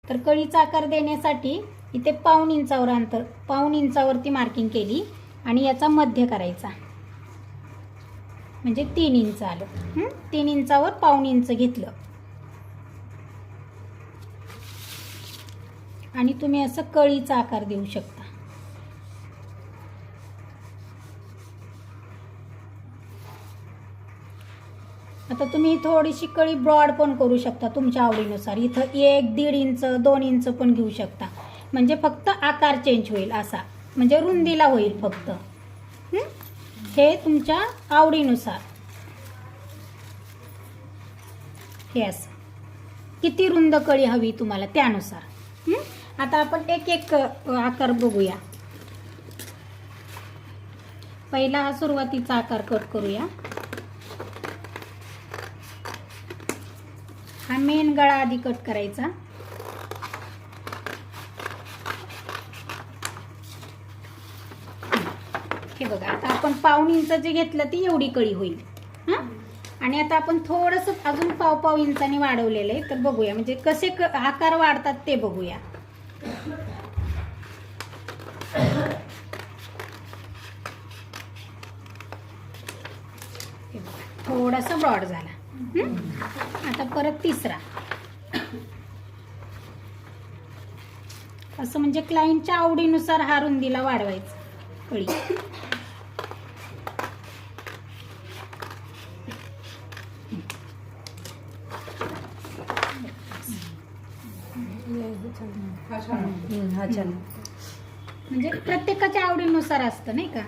तर कळीचा आकार देण्यासाठी इथे पाऊण इंचावर अंतर, पाऊण इंचावरती मार्किंग केली आणि याचा मध्य करायचा, म्हणजे 3 इंच आलं. 3 इंचावर पाऊण इंच घेतलं आणि तुम्ही असं कळीचा आकार देऊ शकता. आता तुम्ही थोडीशी कळी ब्रॉड पण करू शकता तुमच्या आवडीनुसार. इथं 1-1.5 इंच 2 इंच पण घेऊ शकता, म्हणजे फक्त आकार चेंज होईल असा, म्हणजे रुंदीला होईल फक्त. हे तुमच्या आवडीनुसार. हे असं किती रुंद कळी हवी तुम्हाला त्यानुसार. आता आपण एक एक आकार बघूया. पहिला हा सुरुवातीचा आकार कट करूया. हा मेन गळा आधी कट करायचा. हे बघा, आता आपण पाऊण इंच जे घेतलं ती एवढी कळी होईल. आणि आता आपण थोडंसं अजून पाव इंचाने वाढवलेलं आहे, तर बघूया म्हणजे कसे आकार वाढतात ते बघूया. थोडासा ब्रॉड झाला. आता परत तिसरा. असं म्हणजे क्लायंटच्या आवडीनुसार हा रुंदीला वाढवायचा कळी. म्हणजे प्रत्येकाच्या आवडीनुसार असतं नाही का.